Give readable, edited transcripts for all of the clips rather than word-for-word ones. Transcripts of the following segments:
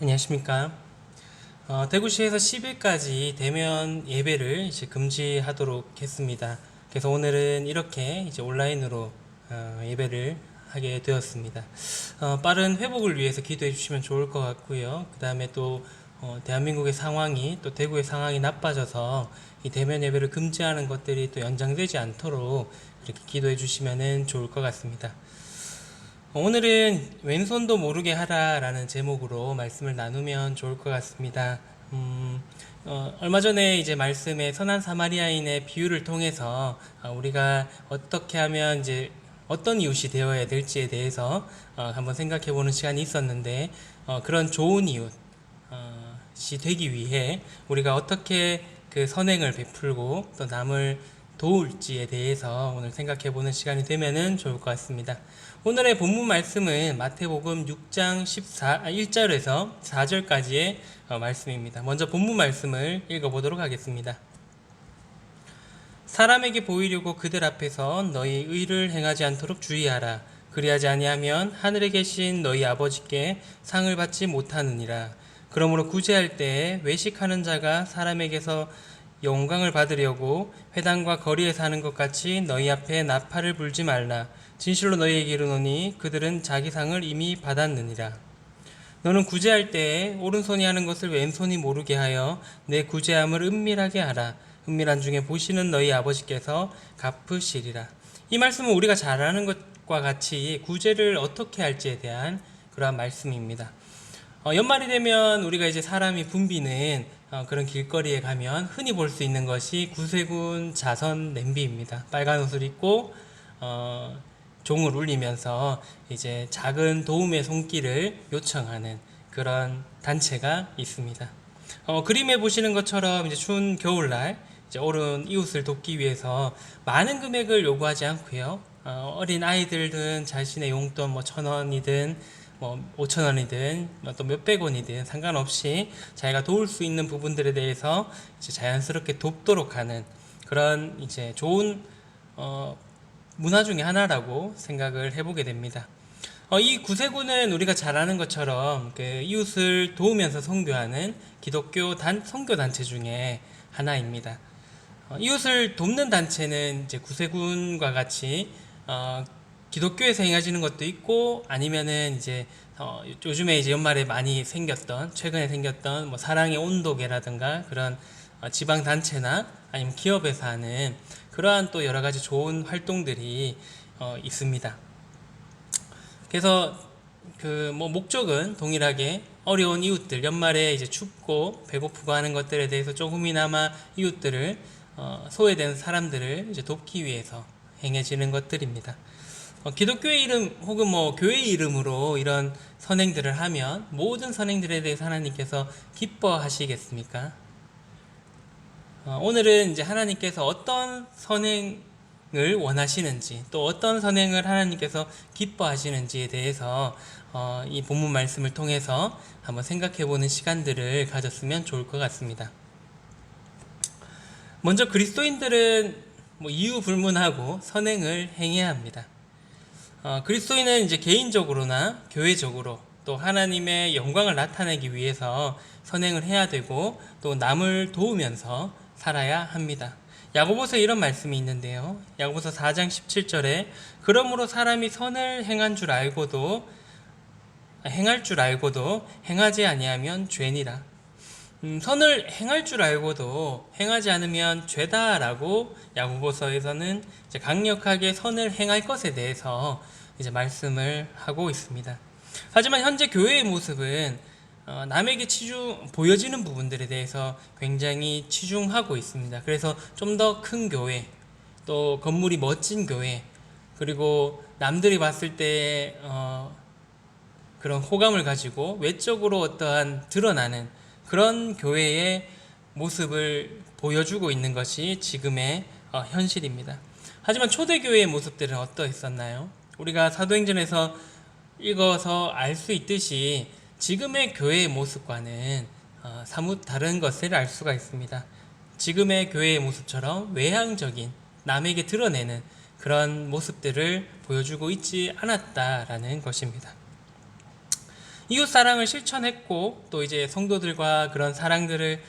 안녕하십니까. 대구시에서 10일까지 대면 예배를 이제 금지하도록 했습니다. 그래서 오늘은 이렇게 이제 온라인으로 예배를 하게 되었습니다. 빠른 회복을 위해서 기도해 주시면 좋을 것 같고요. 그 다음에 또 대한민국의 상황이 또 대구의 상황이 나빠져서 이 대면 예배를 금지하는 것들이 또 연장되지 않도록 이렇게 기도해 주시면 좋을 것 같습니다. 오늘은 왼손도 모르게 하라라는 제목으로 말씀을 나누면 좋을 것 같습니다. 얼마 전에 이제 말씀에 선한 사마리아인의 비유를 통해서 우리가 어떻게 하면 이제 어떤 이웃이 되어야 될지에 대해서 한번 생각해 보는 시간이 있었는데, 그런 좋은 이웃이 되기 위해 우리가 어떻게 그 선행을 베풀고 또 남을 도울지에 대해서 오늘 생각해 보는 시간이 되면은 좋을 것 같습니다. 오늘의 본문 말씀은 마태복음 6장 1절에서 4절까지의 말씀입니다. 먼저 본문 말씀을 읽어보도록 하겠습니다. 사람에게 보이려고 그들 앞에서 너희 의를 행하지 않도록 주의하라. 그리하지 아니하면 하늘에 계신 너희 아버지께 상을 받지 못하느니라. 그러므로 구제할 때에 외식하는 자가 사람에게서 영광을 받으려고 회당과 거리에 사는 것 같이 너희 앞에 나팔을 불지 말라. 진실로 너희에게 이르노니 그들은 자기 상을 이미 받았느니라. 너는 구제할 때에 오른손이 하는 것을 왼손이 모르게 하여 내 구제함을 은밀하게 하라. 은밀한 중에 보시는 너희 아버지께서 갚으시리라. 이 말씀은 우리가 잘 아는 것과 같이 구제를 어떻게 할지에 대한 그러한 말씀입니다. 연말이 되면 우리가 이제 사람이 붐비는 그런 길거리에 가면 흔히 볼 수 있는 것이 구세군 자선 냄비입니다. 빨간 옷을 입고 종을 울리면서 이제 작은 도움의 손길을 요청하는 그런 단체가 있습니다. 그림에 보시는 것처럼 이제 추운 겨울날 이제 어려운 이웃을 돕기 위해서 많은 금액을 요구하지 않고요. 어린 아이들은 자신의 용돈 뭐 1,000원이든 뭐 5,000원이든 또 몇백 원이든 상관없이 자기가 도울 수 있는 부분들에 대해서 이제 자연스럽게 돕도록 하는 그런 이제 좋은 문화 중에 하나라고 생각을 해보게 됩니다. 이 구세군은 우리가 잘 아는 것처럼 그 이웃을 도우면서 선교하는 기독교 선교 단체 중에 하나입니다. 이웃을 돕는 단체는 이제 구세군과 같이 기독교에서 행해지는 것도 있고, 아니면은 이제 요즘에 이제 연말에 많이 생겼던 최근에 생겼던 뭐 사랑의 온도계라든가 그런 지방 단체나 아니면 기업에서 하는 그러한 또 여러 가지 좋은 활동들이 있습니다. 그래서 그 뭐 목적은 동일하게 어려운 이웃들, 연말에 이제 춥고 배고프고 하는 것들에 대해서 조금이나마 이웃들을 소외된 사람들을 이제 돕기 위해서 행해지는 것들입니다. 기독교의 이름 혹은 뭐 교회의 이름으로 이런 선행들을 하면 모든 선행들에 대해서 하나님께서 기뻐하시겠습니까? 오늘은 이제 하나님께서 어떤 선행을 원하시는지, 또 어떤 선행을 하나님께서 기뻐하시는지에 대해서 이 본문 말씀을 통해서 한번 생각해 보는 시간들을 가졌으면 좋을 것 같습니다. 먼저 그리스도인들은 뭐 이유 불문하고 선행을 행해야 합니다. 그리스도인은 이제 개인적으로나 교회적으로 또 하나님의 영광을 나타내기 위해서 선행을 해야 되고, 또 남을 도우면서 살아야 합니다. 야고보서에 이런 말씀이 있는데요. 야고보서 4장 17절에 그러므로 사람이 선을 행할 줄 알고도 행하지 아니하면 죄니라. 선을 행할 줄 알고도 행하지 않으면 죄다라고 야고보서에서는 이제 강력하게 선을 행할 것에 대해서 이제 말씀을 하고 있습니다. 하지만 현재 교회의 모습은 남에게 보여지는 부분들에 대해서 굉장히 치중하고 있습니다. 그래서 좀 더 큰 교회, 또 건물이 멋진 교회, 그리고 남들이 봤을 때 그런 호감을 가지고 외적으로 어떠한 드러나는 그런 교회의 모습을 보여주고 있는 것이 지금의 현실입니다. 하지만 초대교회의 모습들은 어떠했었나요? 우리가 사도행전에서 읽어서 알 수 있듯이 지금의 교회의 모습과는 사뭇 다른 것을 알 수가 있습니다. 지금의 교회의 모습처럼 외향적인, 남에게 드러내는 그런 모습들을 보여주고 있지 않았다라는 것입니다. 이웃 사랑을 실천했고 또 이제 성도들과 그런 사랑들을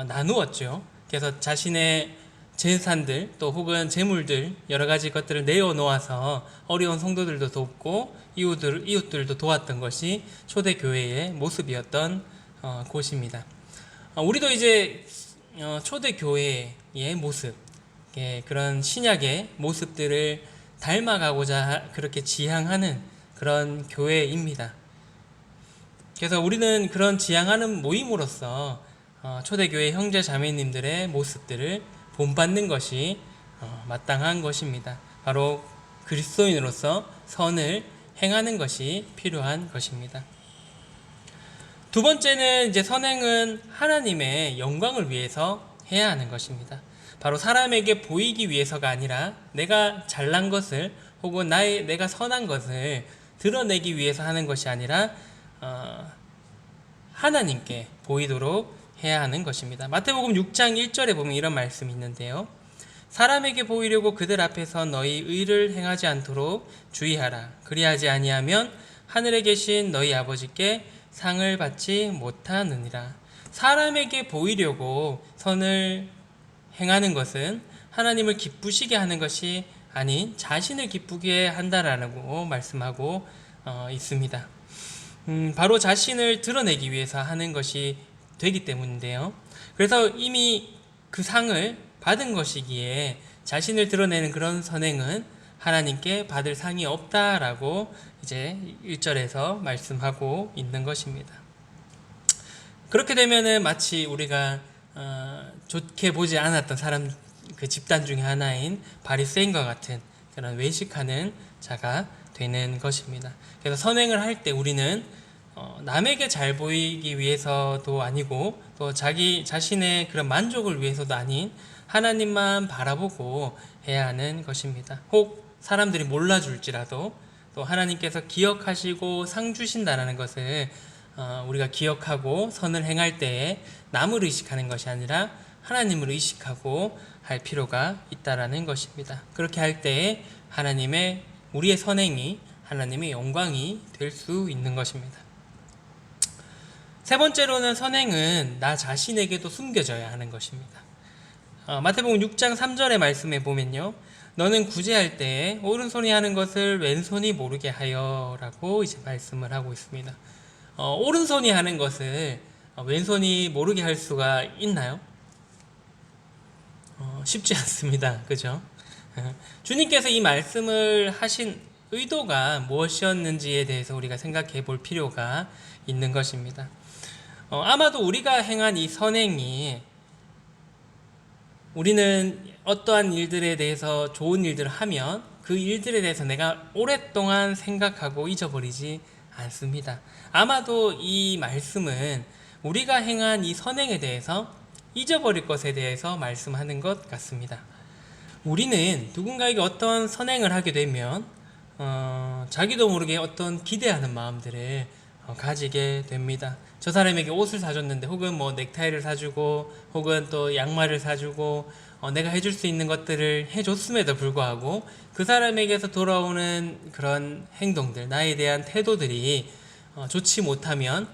나누었죠. 그래서 자신의 재산들 또 혹은 재물들 여러 가지 것들을 내어놓아서 어려운 성도들도 돕고 이웃들도 도왔던 것이 초대교회의 모습이었던 곳입니다. 우리도 이제 초대교회의 모습, 그런 신약의 모습들을 닮아가고자 그렇게 지향하는 그런 교회입니다. 그래서 우리는 그런 지향하는 모임으로서 초대교회 형제 자매님들의 모습들을 본받는 것이 마땅한 것입니다. 바로 그리스도인으로서 선을 행하는 것이 필요한 것입니다. 두 번째는 이제 선행은 하나님의 영광을 위해서 해야 하는 것입니다. 바로 사람에게 보이기 위해서가 아니라 내가 잘난 것을 혹은 내가 선한 것을 드러내기 위해서 하는 것이 아니라 하나님께 보이도록 해야 하는 것입니다. 마태복음 6장 1절에 보면 이런 말씀이 있는데요. 사람에게 보이려고 그들 앞에서 너희 의를 행하지 않도록 주의하라. 그리하지 아니하면 하늘에 계신 너희 아버지께 상을 받지 못하느니라. 사람에게 보이려고 선을 행하는 것은 하나님을 기쁘시게 하는 것이 아닌 자신을 기쁘게 한다라고 말씀하고 있습니다. 바로 자신을 드러내기 위해서 하는 것이 되기 때문인데요. 그래서 이미 그 상을 받은 것이기에 자신을 드러내는 그런 선행은 하나님께 받을 상이 없다라고 이제 1절에서 말씀하고 있는 것입니다. 그렇게 되면은 마치 우리가 좋게 보지 않았던 사람 그 집단 중에 하나인 바리새인과 같은 그런 외식하는 자가 되는 것입니다. 그래서 선행을 할 때 우리는 남에게 잘 보이기 위해서도 아니고 또 자기 자신의 그런 만족을 위해서도 아닌 하나님만 바라보고 해야 하는 것입니다. 혹 사람들이 몰라줄지라도 또 하나님께서 기억하시고 상 주신다는 것을 우리가 기억하고 선을 행할 때에 남을 의식하는 것이 아니라 하나님을 의식하고 할 필요가 있다라는 것입니다. 그렇게 할 때에 우리의 선행이 하나님의 영광이 될 수 있는 것입니다. 세 번째로는 선행은 나 자신에게도 숨겨져야 하는 것입니다. 마태복음 6장 3절의 말씀에 보면요. 너는 구제할 때에 오른손이 하는 것을 왼손이 모르게 하여 라고 이제 말씀을 하고 있습니다. 오른손이 하는 것을 왼손이 모르게 할 수가 있나요? 쉽지 않습니다. 그죠? 주님께서 이 말씀을 하신 의도가 무엇이었는지에 대해서 우리가 생각해 볼 필요가 있는 것입니다. 아마도 우리가 행한 이 선행이 우리는 어떠한 일들에 대해서 좋은 일들을 하면 그 일들에 대해서 내가 오랫동안 생각하고 잊어버리지 않습니다. 아마도 이 말씀은 우리가 행한 이 선행에 대해서 잊어버릴 것에 대해서 말씀하는 것 같습니다. 우리는 누군가에게 어떤 선행을 하게 되면 자기도 모르게 어떤 기대하는 마음들을 가지게 됩니다. 저 사람에게 옷을 사줬는데 혹은 뭐 넥타이를 사주고 혹은 또 양말을 사주고 내가 해줄 수 있는 것들을 해줬음에도 불구하고 그 사람에게서 돌아오는 그런 행동들, 나에 대한 태도들이 좋지 못하면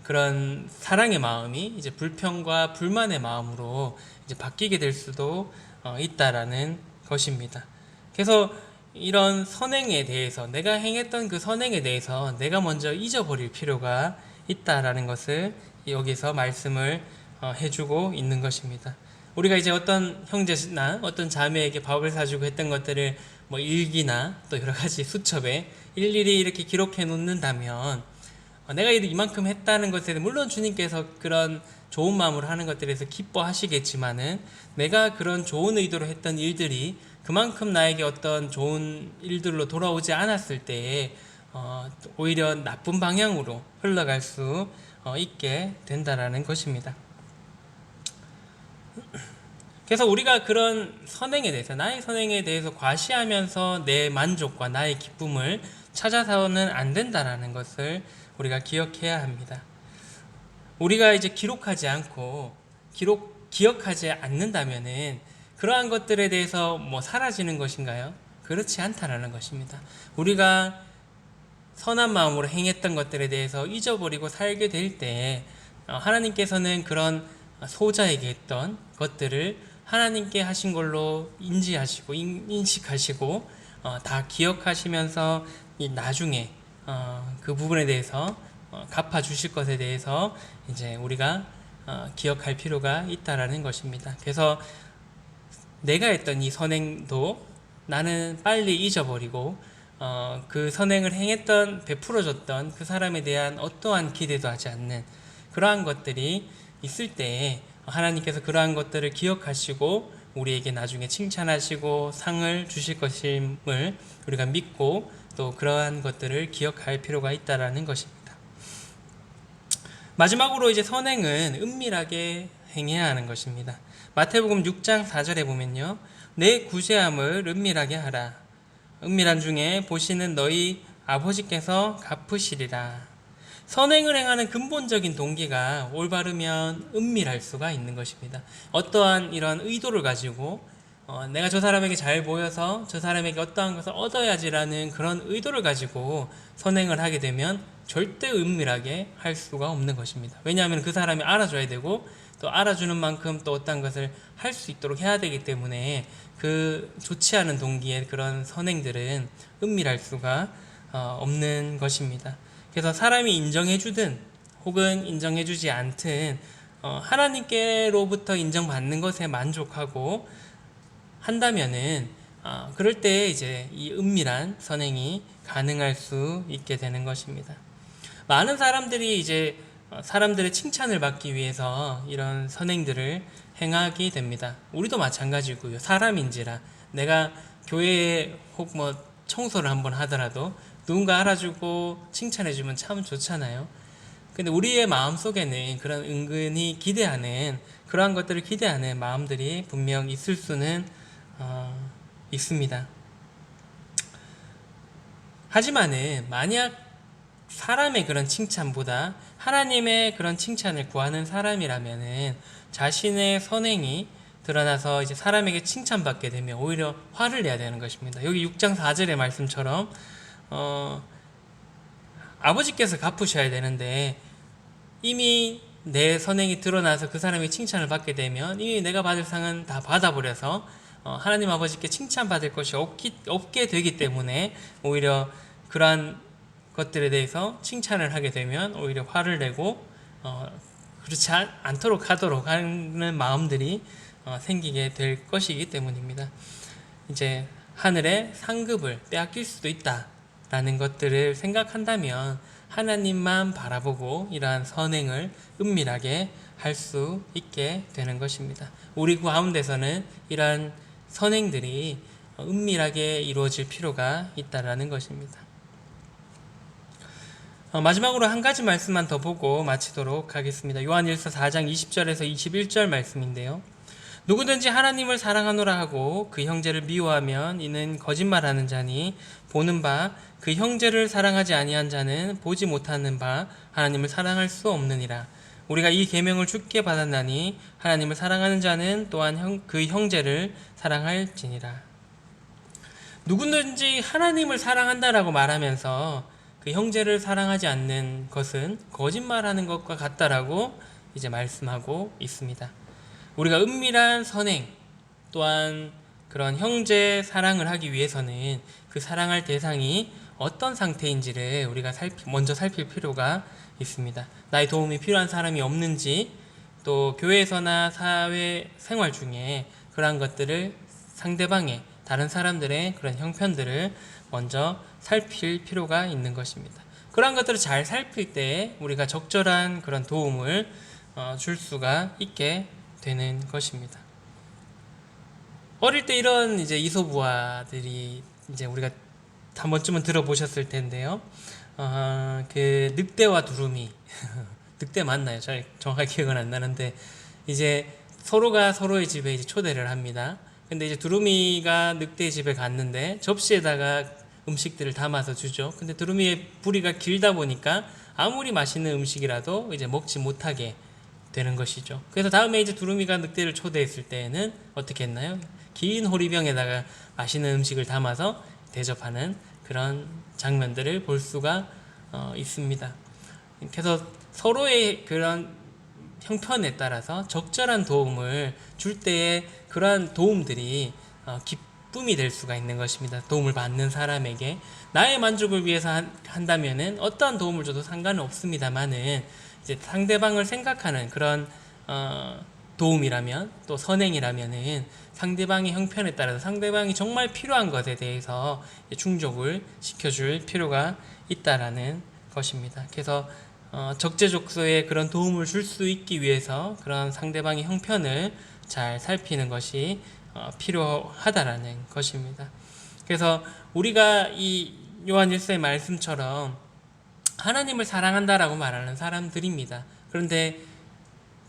그런 사랑의 마음이 이제 불평과 불만의 마음으로 이제 바뀌게 될 수도 있다라는 것입니다. 그래서 이런 선행에 대해서 내가 행했던 그 선행에 대해서 내가 먼저 잊어버릴 필요가 있다라는 것을 여기서 말씀을 해주고 있는 것입니다. 우리가 이제 어떤 형제나 어떤 자매에게 밥을 사주고 했던 것들을 뭐 일기나 또 여러 가지 수첩에 일일이 이렇게 기록해 놓는다면 내가 이만큼 했다는 것에 물론 주님께서 그런 좋은 마음으로 하는 것들에 대해서 기뻐하시겠지만은 내가 그런 좋은 의도로 했던 일들이 그만큼 나에게 어떤 좋은 일들로 돌아오지 않았을 때에 오히려 나쁜 방향으로 흘러갈 수 있게 된다라는 것입니다. 그래서 우리가 그런 선행에 대해서 나의 선행에 대해서 과시하면서 내 만족과 나의 기쁨을 찾아서는 안 된다라는 것을 우리가 기억해야 합니다. 우리가 이제 기록하지 않고 기억하지 않는다면은 그러한 것들에 대해서 뭐 사라지는 것인가요? 그렇지 않다라는 것입니다. 우리가 선한 마음으로 행했던 것들에 대해서 잊어버리고 살게 될 때 하나님께서는 그런 소자에게 했던 것들을 하나님께 하신 걸로 인지하시고 인식하시고 다 기억하시면서 이 나중에 그 부분에 대해서 갚아 주실 것에 대해서 이제 우리가 기억할 필요가 있다라는 것입니다. 그래서 내가 했던 이 선행도 나는 빨리 잊어버리고 그 선행을 행했던 베풀어줬던 그 사람에 대한 어떠한 기대도 하지 않는 그러한 것들이 있을 때 하나님께서 그러한 것들을 기억하시고 우리에게 나중에 칭찬하시고 상을 주실 것임을 우리가 믿고 또 그러한 것들을 기억할 필요가 있다라는 것입니다. 마지막으로 이제 선행은 은밀하게 행해야 하는 것입니다. 마태복음 6장 4절에 보면요, 내 구제함을 은밀하게 하라. 은밀한 중에 보시는 너희 아버지께서 갚으시리라. 선행을 행하는 근본적인 동기가 올바르면 은밀할 수가 있는 것입니다. 어떠한 이런 의도를 가지고 내가 저 사람에게 잘 보여서 저 사람에게 어떠한 것을 얻어야지라는 그런 의도를 가지고 선행을 하게 되면 절대 은밀하게 할 수가 없는 것입니다. 왜냐하면 그 사람이 알아줘야 되고 또 알아주는 만큼 또 어떤 것을 할 수 있도록 해야 되기 때문에 그 좋지 않은 동기의 그런 선행들은 은밀할 수가 없는 것입니다. 그래서 사람이 인정해주든 혹은 인정해주지 않든 하나님께로부터 인정받는 것에 만족하고 한다면은 그럴 때 이제 이 은밀한 선행이 가능할 수 있게 되는 것입니다. 많은 사람들이 이제 사람들의 칭찬을 받기 위해서 이런 선행들을 행하게 됩니다. 우리도 마찬가지고요. 사람인지라 내가 교회에 혹 뭐 청소를 한번 하더라도 누군가 알아주고 칭찬해주면 참 좋잖아요. 근데 우리의 마음 속에는 그런 은근히 기대하는 그러한 것들을 기대하는 마음들이 분명 있을 수는 있습니다. 하지만은 만약 사람의 그런 칭찬보다 하나님의 그런 칭찬을 구하는 사람이라면은 자신의 선행이 드러나서 이제 사람에게 칭찬받게 되면 오히려 화를 내야 되는 것입니다. 여기 6장 4절의 말씀처럼 아버지께서 갚으셔야 되는데 이미 내 선행이 드러나서 그 사람이 칭찬을 받게 되면 이미 내가 받을 상은 다 받아버려서 하나님 아버지께 칭찬받을 것이 없게 되기 때문에 오히려 그러한 것들에 대해서 칭찬을 하게 되면 오히려 화를 내고 그렇지 않도록 하도록 하는 마음들이 생기게 될 것이기 때문입니다. 이제 하늘의 상급을 빼앗길 수도 있다라는 것들을 생각한다면 하나님만 바라보고 이러한 선행을 은밀하게 할 수 있게 되는 것입니다. 우리 가운데서는 이러한 선행들이 은밀하게 이루어질 필요가 있다라는 것입니다. 마지막으로 한 가지 말씀만 더 보고 마치도록 하겠습니다. 요한일서 4장 20절에서 21절 말씀인데요. 누구든지 하나님을 사랑하노라 하고 그 형제를 미워하면 이는 거짓말하는 자니 보는 바 그 형제를 사랑하지 아니한 자는 보지 못하는 바 하나님을 사랑할 수 없느니라. 우리가 이 계명을 주께 받았나니 하나님을 사랑하는 자는 또한 그 형제를 사랑할지니라. 누구든지 하나님을 사랑한다라고 말하면서 그 형제를 사랑하지 않는 것은 거짓말하는 것과 같다라고 이제 말씀하고 있습니다. 우리가 은밀한 선행 또한 그런 형제 사랑을 하기 위해서는 그 사랑할 대상이 어떤 상태인지를 우리가 먼저 살필 필요가 있습니다. 나의 도움이 필요한 사람이 없는지 또 교회에서나 사회 생활 중에 그러한 것들을 상대방의 다른 사람들의 그런 형편들을 먼저 살필 필요가 있는 것입니다. 그러한 것들을 잘 살필 때 우리가 적절한 그런 도움을 줄 수가 있게 되는 것입니다. 어릴 때 이런 이제 이소부화들이 이제 우리가 한 번쯤은 들어보셨을 텐데요. 그 늑대와 두루미 늑대 맞나요? 잘 정확하게 기억은 안 나는데 이제 서로가 서로의 집에 이제 초대를 합니다. 근데 이제 두루미가 늑대의 집에 갔는데 접시에다가 음식들을 담아서 주죠. 근데 두루미의 부리가 길다 보니까 아무리 맛있는 음식이라도 이제 먹지 못하게 되는 것이죠. 그래서 다음에 이제 두루미가 늑대를 초대했을 때에는 어떻게 했나요? 긴 호리병에다가 맛있는 음식을 담아서 대접하는 그런 장면들을 볼 수가 있습니다. 그래서 서로의 그런 형편에 따라서 적절한 도움을 줄 때에 그러한 도움들이 기쁨이 될 수가 있는 것입니다. 도움을 받는 사람에게 나의 만족을 위해서 한다면은 어떠한 도움을 줘도 상관은 없습니다만은 이제 상대방을 생각하는 그런 도움이라면 또 선행이라면은 상대방의 형편에 따라서 상대방이 정말 필요한 것에 대해서 충족을 시켜줄 필요가 있다라는 것입니다. 그래서 적재적소에 그런 도움을 줄 수 있기 위해서 그런 상대방의 형편을 잘 살피는 것이 필요하다라는 것입니다. 그래서 우리가 이 요한 1서의 말씀처럼 하나님을 사랑한다라고 말하는 사람들입니다. 그런데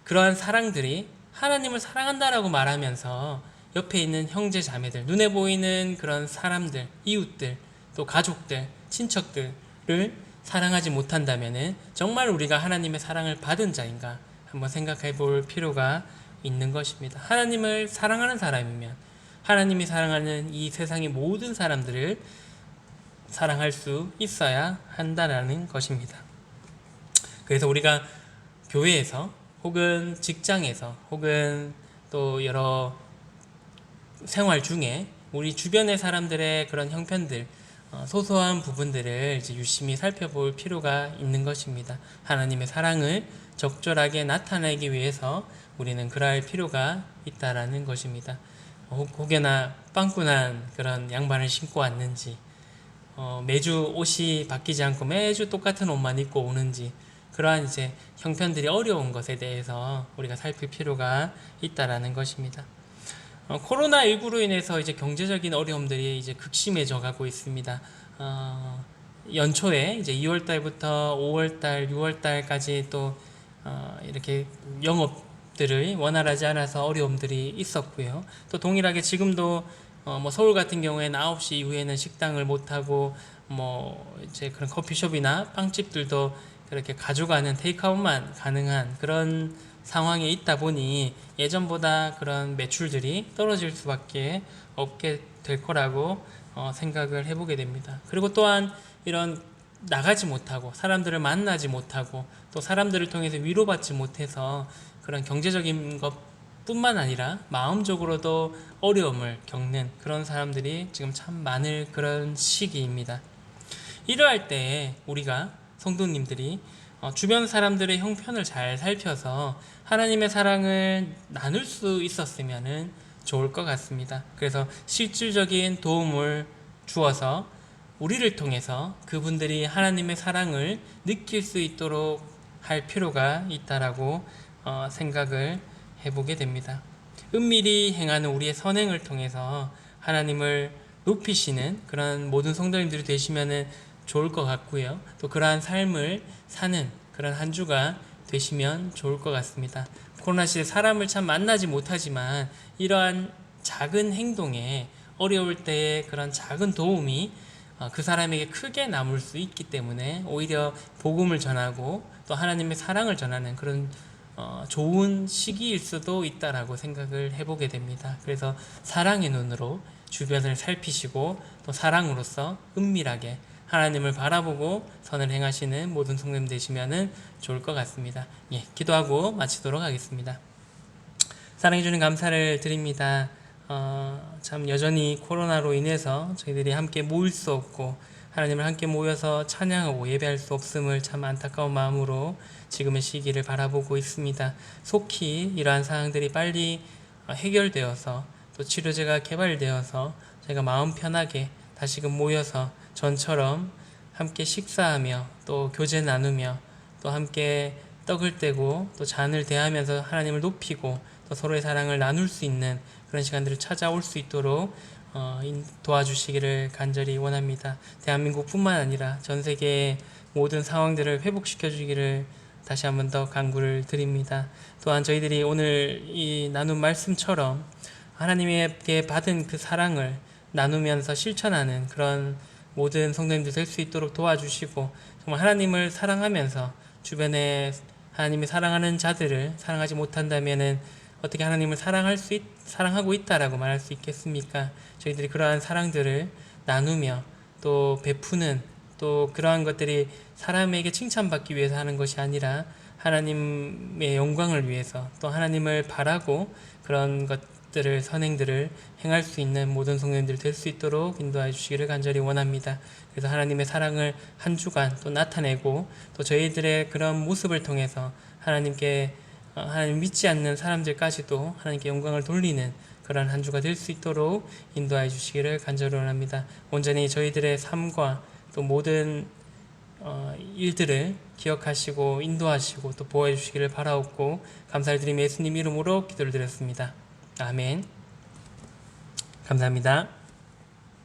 그러한 사랑들이 하나님을 사랑한다라고 말하면서 옆에 있는 형제 자매들, 눈에 보이는 그런 사람들, 이웃들, 또 가족들, 친척들을 사랑하지 못한다면은 정말 우리가 하나님의 사랑을 받은 자인가 한번 생각해 볼 필요가 있는 것입니다. 하나님을 사랑하는 사람이면 하나님이 사랑하는 이 세상의 모든 사람들을 사랑할 수 있어야 한다는 것입니다. 그래서 우리가 교회에서 혹은 직장에서 혹은 또 여러 생활 중에 우리 주변의 사람들의 그런 형편들, 소소한 부분들을 이제 유심히 살펴볼 필요가 있는 것입니다. 하나님의 사랑을 적절하게 나타내기 위해서 우리는 그럴 필요가 있다라는 것입니다. 혹여나 빵꾸난 그런 양반을 신고 왔는지, 매주 옷이 바뀌지 않고 매주 똑같은 옷만 입고 오는지, 그러한 이제 형편들이 어려운 것에 대해서 우리가 살필 필요가 있다라는 것입니다. 코로나19로 인해서 이제 경제적인 어려움들이 이제 극심해져 가고 있습니다. 연초에 이제 2월 달부터 5월 달, 6월 달까지 또 이렇게 영업들을 원활하지 않아서 어려움들이 있었고요. 또 동일하게 지금도 뭐 서울 같은 경우에는 9시 이후에는 식당을 못 하고 뭐 이제 그런 커피숍이나 빵집들도 그렇게 가져가는 테이크아웃만 가능한 그런 상황에 있다 보니 예전보다 그런 매출들이 떨어질 수밖에 없게 될 거라고 생각을 해보게 됩니다. 그리고 또한 이런 나가지 못하고 사람들을 만나지 못하고 또 사람들을 통해서 위로받지 못해서 그런 경제적인 것뿐만 아니라 마음적으로도 어려움을 겪는 그런 사람들이 지금 참 많을 그런 시기입니다. 이러할 때 우리가 성도님들이 주변 사람들의 형편을 잘 살펴서 하나님의 사랑을 나눌 수 있었으면 좋을 것 같습니다. 그래서 실질적인 도움을 주어서 우리를 통해서 그분들이 하나님의 사랑을 느낄 수 있도록 할 필요가 있다라고 생각을 해보게 됩니다. 은밀히 행하는 우리의 선행을 통해서 하나님을 높이시는 그런 모든 성도님들이 되시면 좋을 것 같고요. 또 그러한 삶을 사는 그런 한 주가 되시면 좋을 것 같습니다. 코로나 시대 사람을 참 만나지 못하지만 이러한 작은 행동에 어려울 때의 그런 작은 도움이 그 사람에게 크게 남을 수 있기 때문에 오히려 복음을 전하고 또 하나님의 사랑을 전하는 그런 좋은 시기일 수도 있다라고 생각을 해보게 됩니다. 그래서 사랑의 눈으로 주변을 살피시고 또 사랑으로서 은밀하게 하나님을 바라보고 선을 행하시는 모든 성도님 되시면 좋을 것 같습니다. 예, 기도하고 마치도록 하겠습니다. 사랑해주는 감사를 드립니다. 참 여전히 코로나로 인해서 저희들이 함께 모일 수 없고 하나님을 함께 모여서 찬양하고 예배할 수 없음을 참 안타까운 마음으로 지금의 시기를 바라보고 있습니다. 속히 이러한 사항들이 빨리 해결되어서 또 치료제가 개발되어서 저희가 마음 편하게 다시금 모여서 전처럼 함께 식사하며 또 교제 나누며 또 함께 떡을 떼고 또 잔을 대하면서 하나님을 높이고 또 서로의 사랑을 나눌 수 있는 그런 시간들을 찾아올 수 있도록 도와주시기를 간절히 원합니다. 대한민국뿐만 아니라 전 세계의 모든 상황들을 회복시켜 주기를 다시 한번 더 간구를 드립니다. 또한 저희들이 오늘 이 나눈 말씀처럼 하나님에게 받은 그 사랑을 나누면서 실천하는 그런 모든 성도님들 될 수 있도록 도와주시고 정말 하나님을 사랑하면서 주변에 하나님이 사랑하는 자들을 사랑하지 못한다면은 어떻게 하나님을 사랑하고 있다라고 말할 수 있겠습니까? 저희들이 그러한 사랑들을 나누며 또 베푸는 또 그러한 것들이 사람에게 칭찬받기 위해서 하는 것이 아니라 하나님의 영광을 위해서 또 하나님을 바라고 그런 것들을 선행들을 행할 수 있는 모든 성도님들 될 수 있도록 인도하여 주시기를 간절히 원합니다. 그래서 하나님의 사랑을 한 주간 또 나타내고 또 저희들의 그런 모습을 통해서 하나님께 하나님 믿지 않는 사람들까지도 하나님께 영광을 돌리는 그러한 한 주가 될 수 있도록 인도하여 주시기를 간절히 원합니다. 온전히 저희들의 삶과 또 모든 일들을 기억하시고 인도하시고 또 보호해 주시기를 바라옵고 감사를 드리며 예수님 이름으로 기도를 드렸습니다. 아멘. 감사합니다.